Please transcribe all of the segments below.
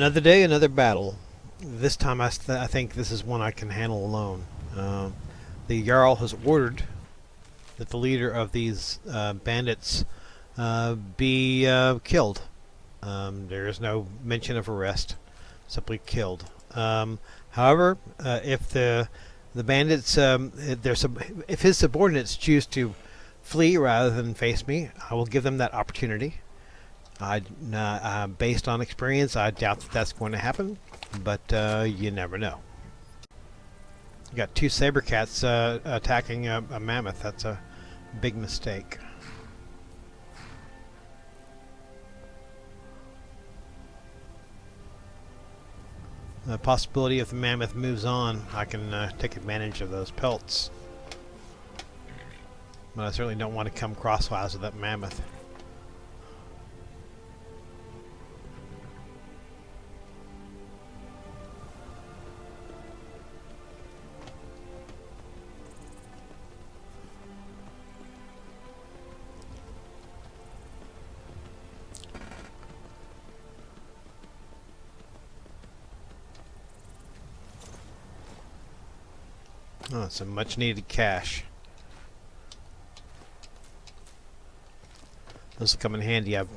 Another day, another battle. This time I think this is one I can handle alone. The Jarl has ordered that the leader of these bandits be killed. There is no mention of arrest, simply killed. However, if the bandits, if his subordinates choose to flee rather than face me, I will give them that opportunity. Based on experience, I doubt that that's going to happen, but you never know. You got two saber cats attacking a mammoth. That's a big mistake. The possibility if the mammoth moves on, I can take advantage of those pelts. But I certainly don't want to come crosswise with that mammoth. Oh, some much needed cash. This will come in handy. I've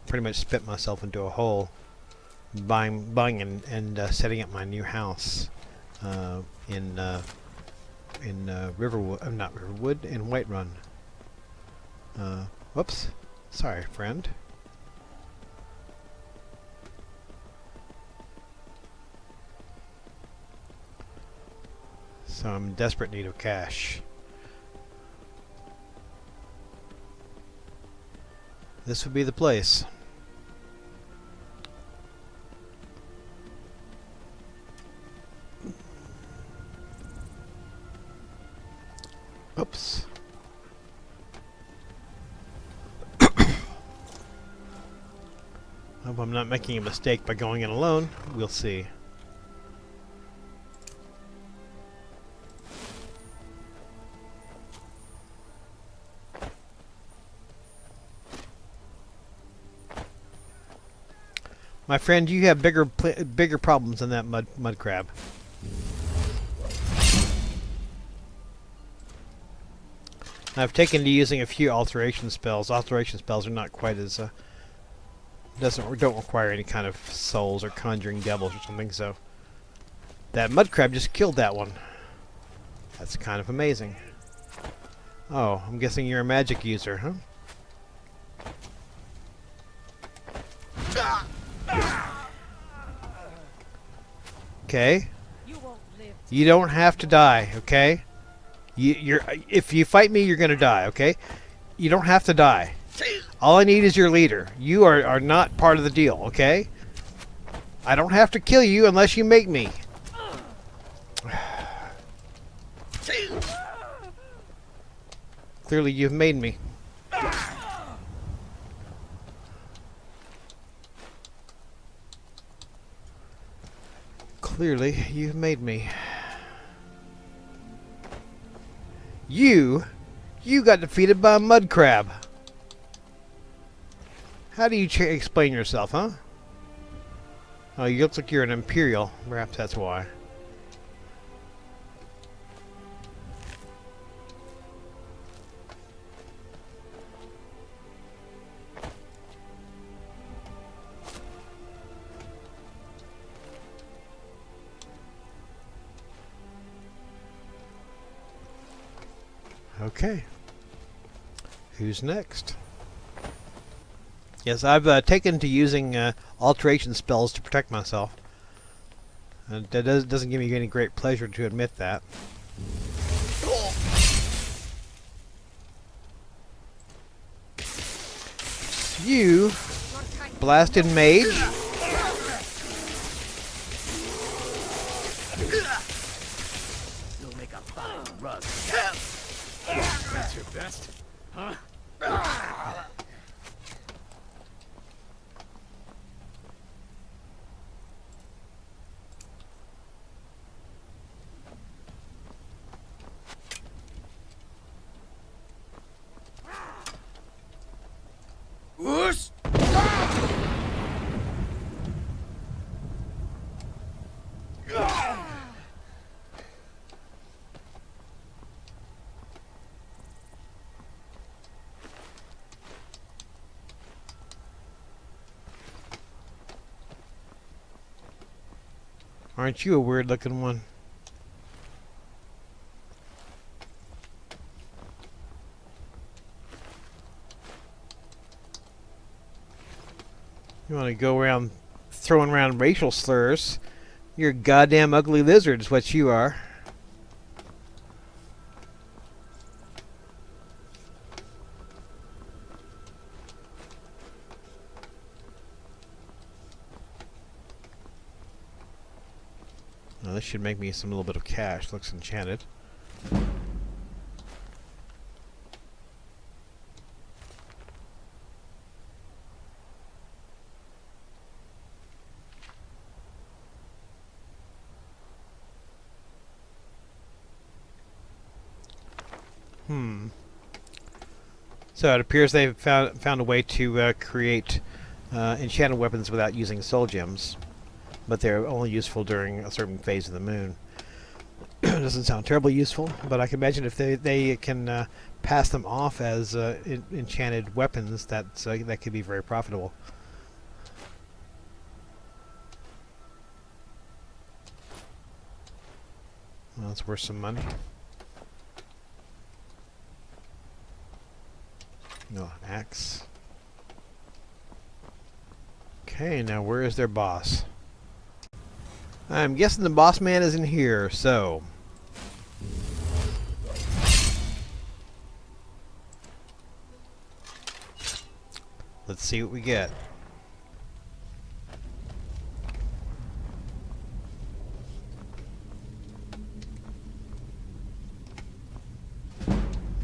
pretty much spit myself into a hole buying and setting up my new house in Riverwood. Not Riverwood, in Whiterun. Whoops. Sorry, friend. So I'm in desperate need of cash. This would be the place. Oops. Hope I'm not making a mistake by going in alone. We'll see. My friend, you have bigger problems than that mud crab. I've taken to using a few alteration spells. Alteration spells are not quite as don't require any kind of souls or conjuring devils or something. So that mud crab just killed that one. That's kind of amazing. Oh, I'm guessing you're a magic user, huh? Okay. You don't have to die, okay? If you fight me, you're gonna die, okay? You don't have to die. All I need is your leader. You are not part of the deal, okay? I don't have to kill you unless you make me. Clearly, you've made me. Clearly, you've made me. You got defeated by a mud crab. How do you explain yourself, huh? Oh, you look like you're an Imperial. Perhaps that's why. Okay. Who's next? Yes, I've taken to using alteration spells to protect myself. That doesn't give me any great pleasure to admit that. You blasted mage. You'll make a fine rug. That's your best, huh? Aren't you a weird looking one? You want to go around throwing around racial slurs? You're a goddamn ugly lizard is what you are. Now this should make me some little bit of cash. Looks enchanted. So it appears they've found a way to create enchanted weapons without using soul gems, but they're only useful during a certain phase of the moon. Doesn't sound terribly useful, but I can imagine if they can pass them off as enchanted weapons, that could be very profitable. Well, that's worth some money. No, an axe. Okay, now where is their boss? I'm guessing the boss man is in here, so... let's see what we get.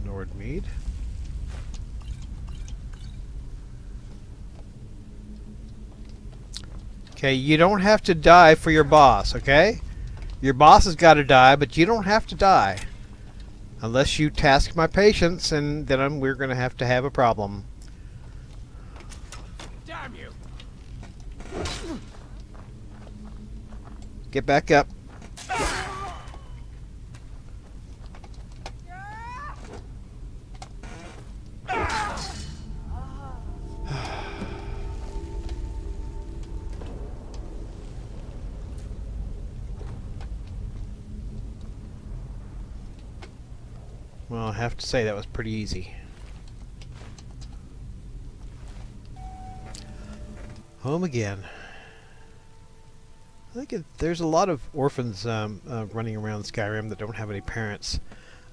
Nordmead. Okay, you don't have to die for your boss, okay? Your boss has got to die, but you don't have to die. Unless you task my patience, and then we're going to have a problem. Damn you! Get back up. Well, I have to say that was pretty easy. Home again. I think there's a lot of orphans running around Skyrim that don't have any parents.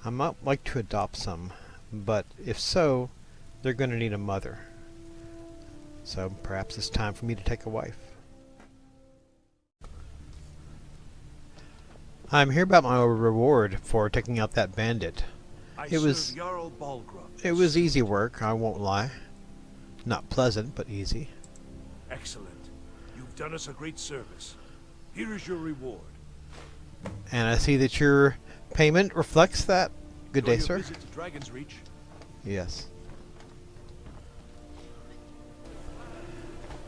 I might like to adopt some, but if so, they're going to need a mother. So perhaps it's time for me to take a wife. I'm here about my reward for taking out that bandit. It was Jarl Balgruuf. It was easy work, I won't lie. Not pleasant, but easy. Excellent. You've done us a great service. Here is your reward. And I see that your payment reflects that. Good day, sir. Visit to Dragon's Reach. Yes.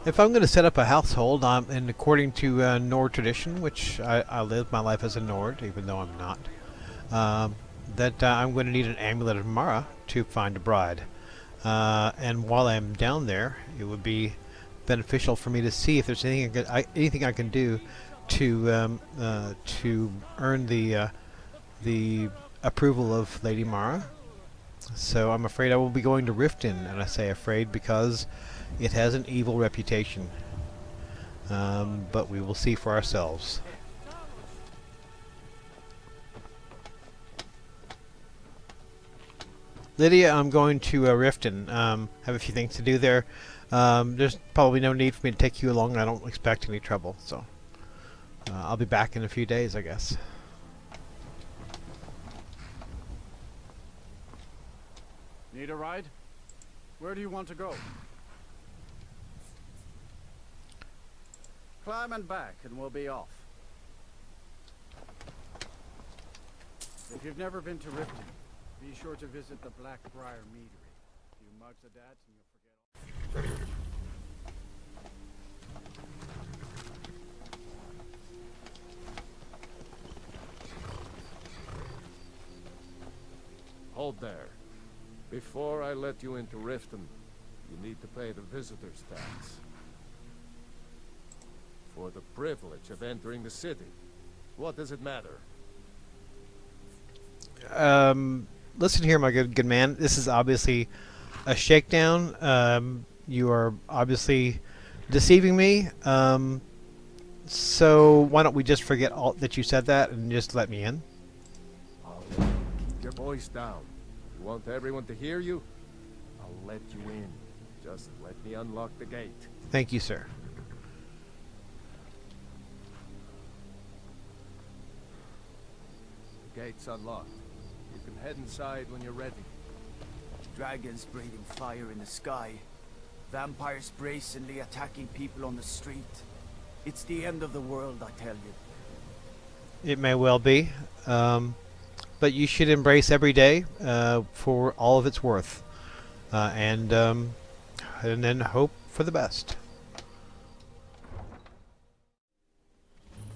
If I'm going to set up a household, and according to Nord tradition, which I live my life as a Nord, even though I'm not, I'm going to need an Amulet of Mara to find a bride. And while I'm down there, it would be beneficial for me to see if there's anything I can do to earn the approval of Lady Mara. So I'm afraid I will be going to Riften, and I say afraid because it has an evil reputation. But we will see for ourselves. Lydia, I'm going to Riften. Have a few things to do there. There's probably no need for me to take you along. I don't expect any trouble, so I'll be back in a few days, I guess. Need a ride? Where do you want to go? Climb and back and we'll be off. If you've never been to Riften, be sure to visit the Blackbriar Meadery. You mugs of dads and you'll forget all. Hold there. Before I let you into Riften, you need to pay the visitor's tax. For the privilege of entering the city, What does it matter? Listen here, my good man. This is obviously a shakedown. You are obviously deceiving me. So why don't we just forget all that you said that and just let me in? Keep your voice down. You want everyone to hear you? I'll let you in. Just let me unlock the gate. Thank you, sir. The gate's unlocked. You can head inside when you're ready. Dragons breathing fire in the sky. Vampires brazenly attacking people on the street. It's the end of the world, I tell you. It may well be, but you should embrace every day for all of its worth, and then hope for the best.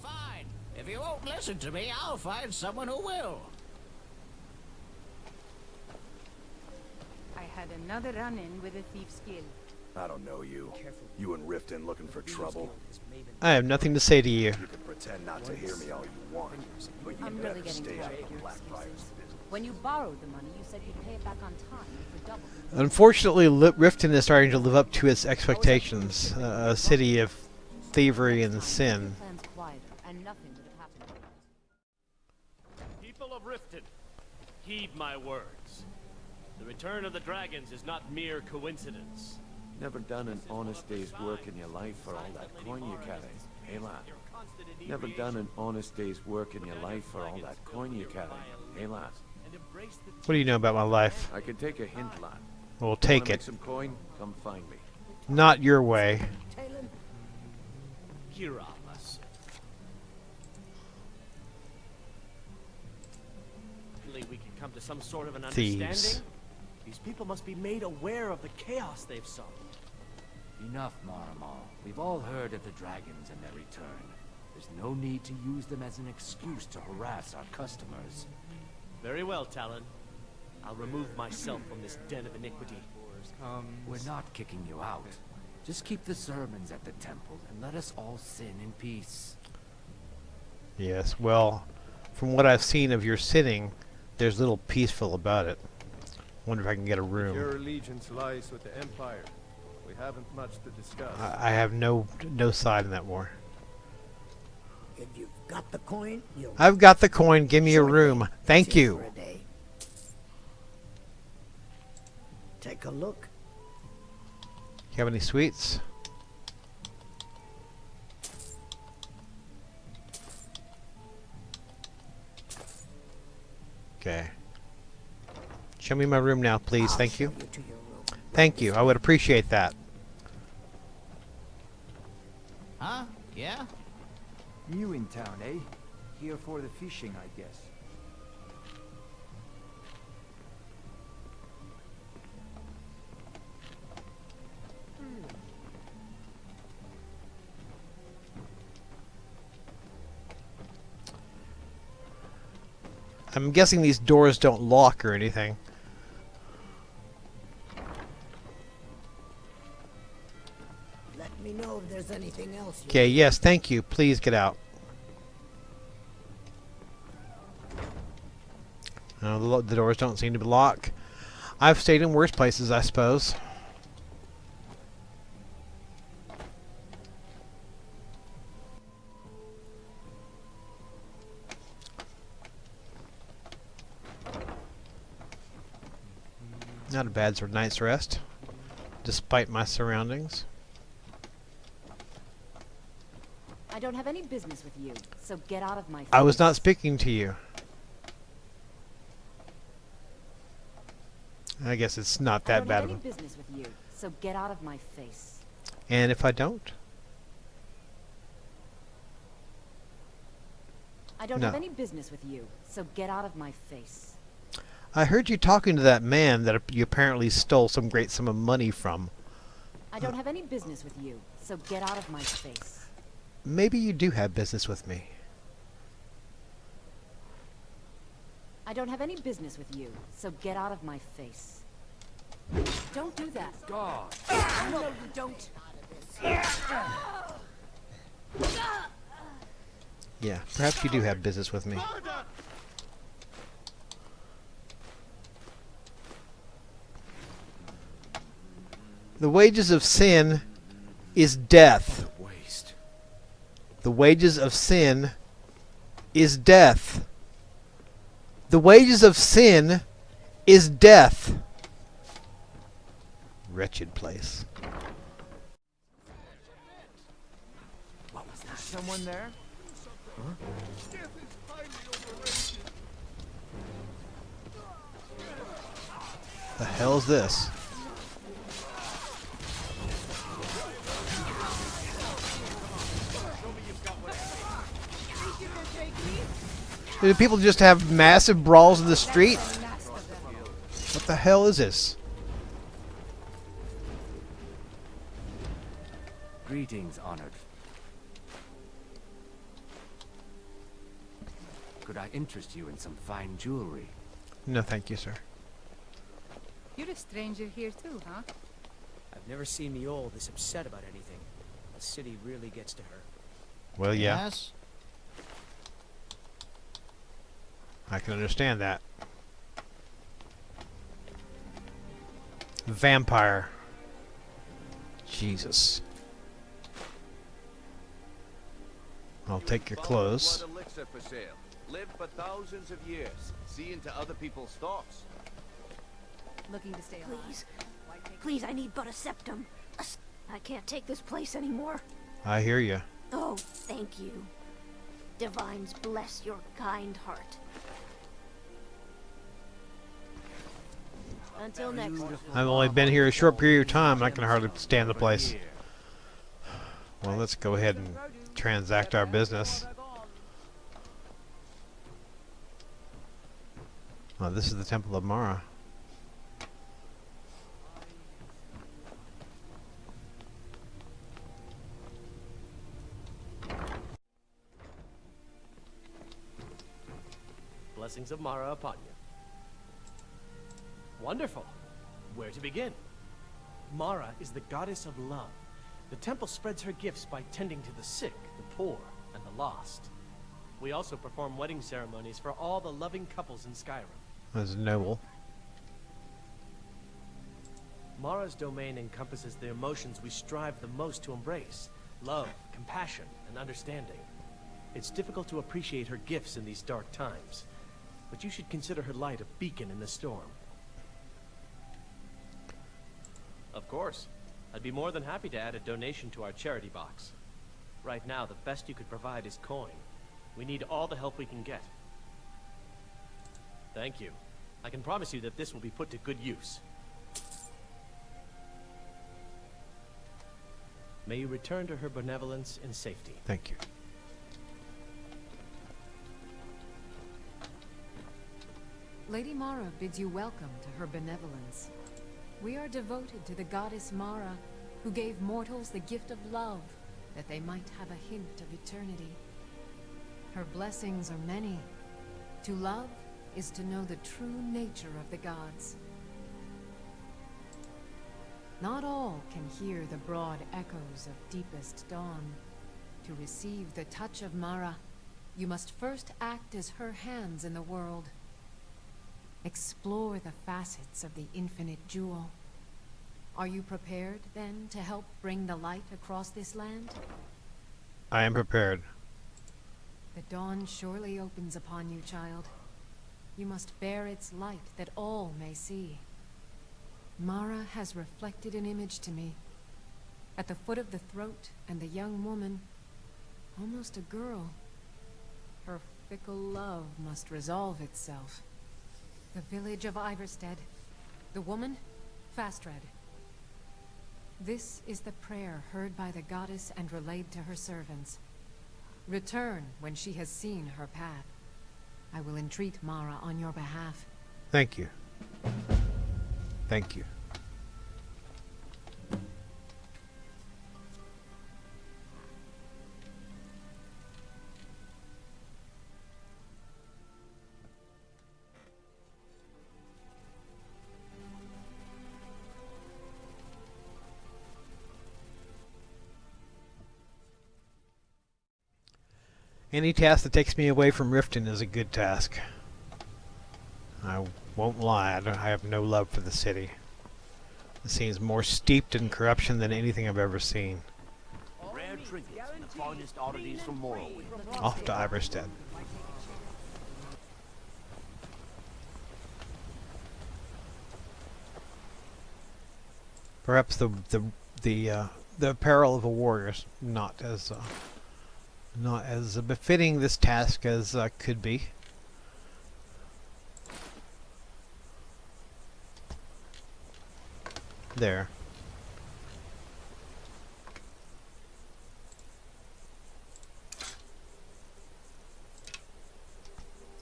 Fine. If you won't listen to me, I'll find someone who will. I had another run-in with the Thieves Guild. I don't know you. You and Riften looking for trouble? I have nothing to say to you. You can pretend not to hear me all you want, but you I'm better really getting stay tired out of of your Blackfriar's excuses. business. When you borrowed the money, you said you'd pay it back on time for double. Unfortunately, Riften is starting to live up to its expectations. A city of thievery and sin. Plans quieter, and nothing would have happened. People of Riften, heed my words. The return of the dragons is not mere coincidence. Never done an honest day's work in your life for all that coin you carry, eh lad? Never done an honest day's work in your life for all that coin you carry, eh lad? What do you know about my life? I can take a hint, lad. We'll take Wanna make it. some coin? Come find me. Not your way. Kiramas. We could come to some sort of an Thieves. understanding. These people must be made aware of the chaos they've sown. Enough, Maramal. We've all heard of the dragons and their return. There's no need to use them as an excuse to harass our customers. Very well, Talon. I'll remove myself from this den of iniquity. We're not kicking you out. Just keep the sermons at the temple and let us all sin in peace. Yes, well, from what I've seen of your sitting, there's little peaceful about it. Wonder if I can get a Your room. allegiance lies with the Empire. We haven't much to discuss. I have no side in that war. If you've got the coin, you'll I've got the coin. Give me a room. Thank you. for a day. Take a look. You have any sweets? Okay. Show me my room now, please. I'll Thank show you. to your room. Thank you. I would appreciate that. Huh? Yeah? New in town, eh? Here for the fishing, I guess. I'm guessing these doors don't lock or anything. Let me know if there's anything else you Okay, yes, thank you. Please get out. No, the doors don't seem to be locked. I've stayed in worse places, I suppose. Not a bad sort of night's rest, despite my surroundings. I don't have any business with you, so get out of my face. I was not speaking to you. I guess it's not that bad I of don't a... have any business with you, so get out of my face. And if I don't? I don't No. have any business with you, so get out of my face. I heard you talking to that man that you apparently stole some great sum of money from. I don't have any business with you, so get out of my face. Maybe you do have business with me. I don't have any business with you, so get out of my face. Don't do that. God! No, you don't. Yeah, perhaps you do have business with me. The wages of sin is death. Waste. The wages of sin is death. The wages of sin is death. Wretched place. What was that? Someone there? The hell is this? Do people just have massive brawls in the street? What the hell is this? Greetings, honored. Could I interest you in some fine jewelry? No, thank you, sir. You're a stranger here too, huh? I've never seen Miol this upset about anything. The city really gets to her. Well, yeah. Yes? I can understand that. Vampire. Jesus. I'll take your clothes. Blood elixir for sale. Live for thousands of years. See into other people's thoughts. Looking to stay alive? Please. Please, I need but a septum. I can't take this place anymore. I hear you. Oh, thank you. Divines bless your kind heart. Until next time. I've only been here a short period of time, and I can hardly stand the place. Well, let's go ahead and transact our business. Oh, this is the Temple of Mara. Blessings of Mara upon you. Wonderful. Where to begin? Mara is the goddess of love. The temple spreads her gifts by tending to the sick, the poor, and the lost. We also perform wedding ceremonies for all the loving couples in Skyrim. That's noble. Mara's domain encompasses the emotions we strive the most to embrace: love, compassion, and understanding. It's difficult to appreciate her gifts in these dark times, but you should consider her light a beacon in the storm. Of course. I'd be more than happy to add a donation to our charity box. Right now, the best you could provide is coin. We need all the help we can get. Thank you. I can promise you that this will be put to good use. May you return to her benevolence in safety. Thank you. Lady Mara bids you welcome to her benevolence. We are devoted to the goddess Mara, who gave mortals the gift of love, that they might have a hint of eternity. Her blessings are many. To love is to know the true nature of the gods. Not all can hear the broad echoes of deepest dawn. To receive the touch of Mara, you must first act as her hands in the world. Explore the facets of the infinite jewel. Are you prepared, then, to help bring the light across this land? I am prepared. The dawn surely opens upon you, child. You must bear its light that all may see. Mara has reflected an image to me. At the foot of the throat and the young woman, almost a girl. Her fickle love must resolve itself. The village of Iverstead. The woman, Fastred. This is the prayer heard by the goddess and relayed to her servants. Return when she has seen her path. I will entreat Mara on your behalf. Thank you. Thank you. Any task that takes me away from Riften is a good task. I won't lie, I have no love for the city. It seems more steeped in corruption than anything I've ever seen. Rare trinkets and the finest oddities from Morrowind. Off to Iverstead. Perhaps the peril of a warrior is not as befitting this task as could be. There.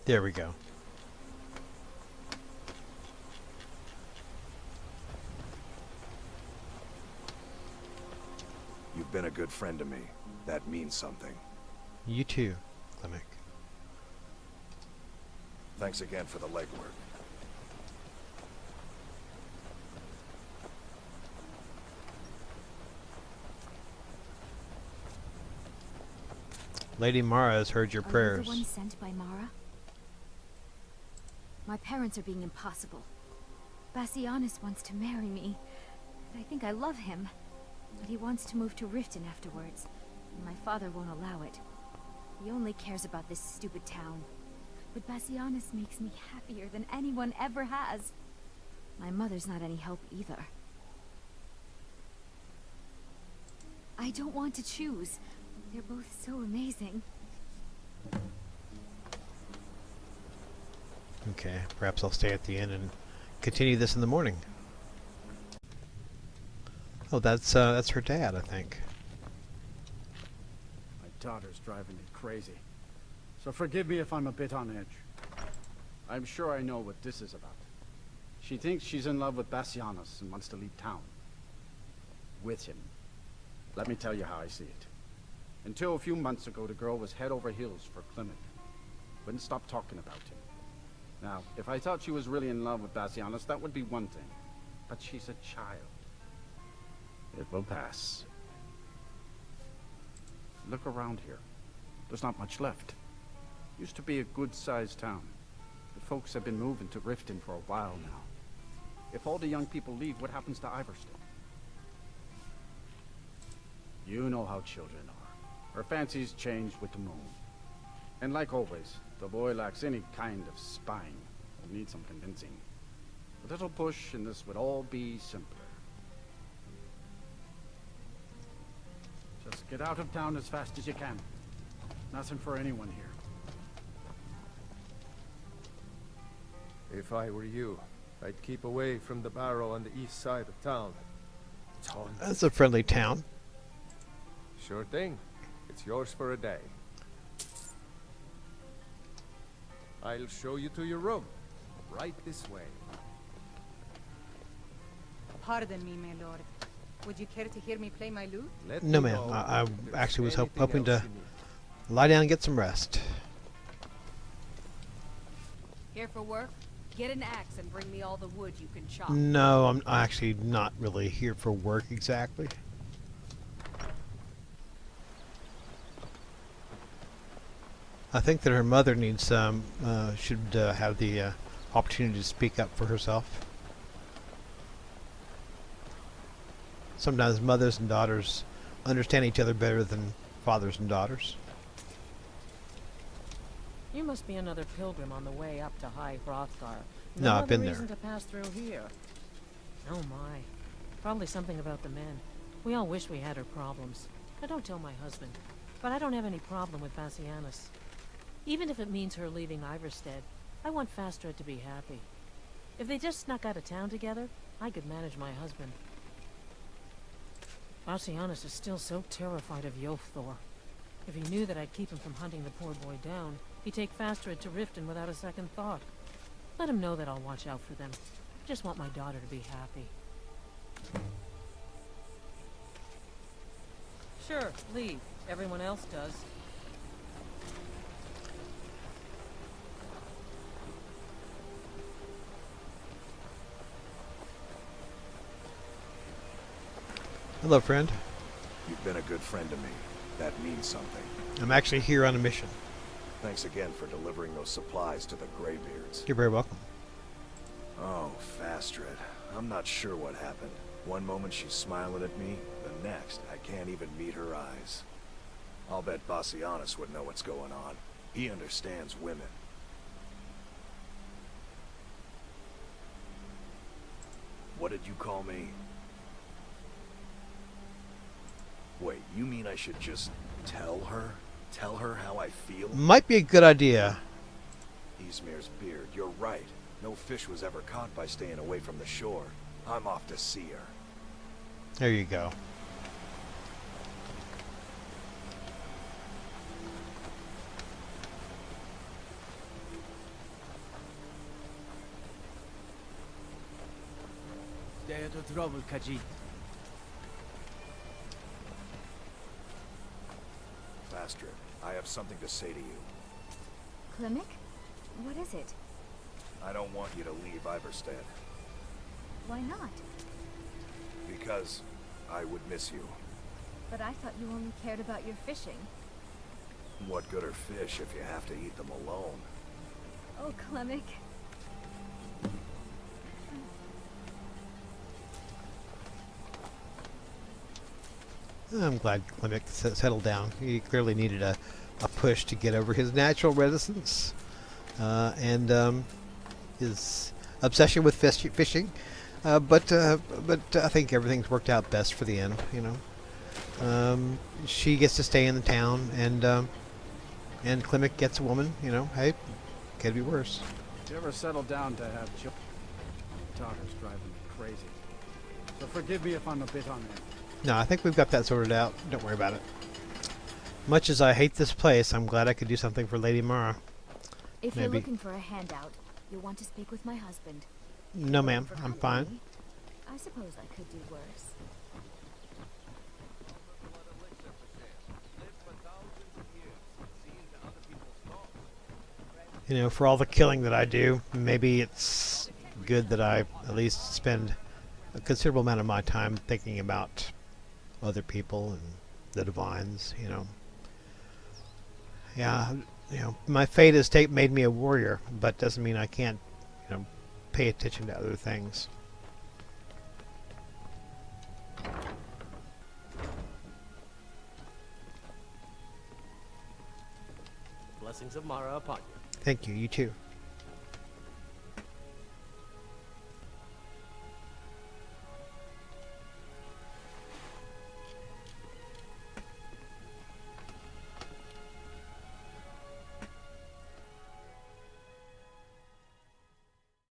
There we go. You've been a good friend to me. That means something. You too, Klimek. Thanks again for the legwork. Lady Mara has heard your prayers. Are you the one sent by Mara? My parents are being impossible. Bassianus wants to marry me. I think I love him. But he wants to move to Riften afterwards. And my father won't allow it. He only cares about this stupid town. But Bassianus makes me happier than anyone ever has. My mother's not any help either. I don't want to choose. They're both so amazing. Okay, perhaps I'll stay at the inn and continue this in the morning. Oh, that's her dad, I think. My daughter's driving me crazy. So forgive me if I'm a bit on edge. I'm sure I know what this is about. She thinks she's in love with Bassianus and wants to leave town. With him. Let me tell you how I see it. Until a few months ago, the girl was head over heels for Klimek. Wouldn't stop talking about him. Now, if I thought she was really in love with Bassianus, that would be one thing. But she's a child. It will pass. Look around here. There's not much left. Used to be a good-sized town. The folks have been moving to Riften for a while now. If all the young people leave, what happens to Iverstead? You know how children are. Her fancies change with the moon. And like always, the boy lacks any kind of spine. He'll need some convincing. A little push and this would all be simpler. Just get out of town as fast as you can. Nothing for anyone here. If I were you, I'd keep away from the barrow on the east side of town. It's haunted. That's a friendly town. Sure thing. It's yours for a day. I'll show you to your room. Right this way. Pardon me, my lord. Would you care to hear me play my lute? No, ma'am. I actually was hoping to lie down and get some rest. Here for work? Get an axe and bring me all the wood you can chop. No, I'm actually not really here for work exactly. I think that her mother needs should have the opportunity to speak up for herself. Sometimes mothers and daughters understand each other better than fathers and daughters. You must be another pilgrim on the way up to High Hrothgar. No, I've been there. Reason to pass through here. Oh my. Probably something about the men. We all wish we had her problems. I don't tell my husband, but I don't have any problem with Bassianus. Even if it means her leaving Iverstead, I want Fastred to be happy. If they just snuck out of town together, I could manage my husband. Bassianus is still so terrified of Yolthor. If he knew that I'd keep him from hunting the poor boy down, he'd take Fastred to Riften without a second thought. Let him know that I'll watch out for them. I just want my daughter to be happy. Sure, leave. Everyone else does. Hello, friend. You've been a good friend to me. That means something. I'm actually here on a mission. Thanks again for delivering those supplies to the Greybeards. You're very welcome. Oh, Fastred. I'm not sure what happened. One moment she's smiling at me, the next I can't even meet her eyes. I'll bet Bassianus would know what's going on. He understands women. What did you call me? Wait, you mean I should just tell her? Tell her how I feel? Might be a good idea. Ysmir's beard, you're right. No fish was ever caught by staying away from the shore. I'm off to see her. There you go. Stay out of trouble, Khajiit. Fastred, I have something to say to you. Klimek? What is it? I don't want you to leave Iverstead. Why not? Because I would miss you. But I thought you only cared about your fishing. What good are fish if you have to eat them alone? Oh, Klimek. I'm glad Klimek settled down. He clearly needed a push to get over his natural reticence and his obsession with fishing. But I think everything's worked out best for the end. You know, she gets to stay in the town, and Klimek gets a woman. You know, hey, could be worse. You ever settle down to have children? Daughter's driving me crazy. So forgive me if I'm a bit on edge. No, I think we've got that sorted out. Don't worry about it. Much as I hate this place, I'm glad I could do something for Lady Mara. If you're looking for a handout, you'll want to speak with my husband. No, ma'am. I'm fine. I suppose I could do worse. You know, for all the killing that I do, maybe it's good that I at least spend a considerable amount of my time thinking about other people and the divines, you know. Yeah, you know, my fate has made me a warrior, but doesn't mean I can't, you know, pay attention to other things. Blessings of Mara upon you. Thank you. You too.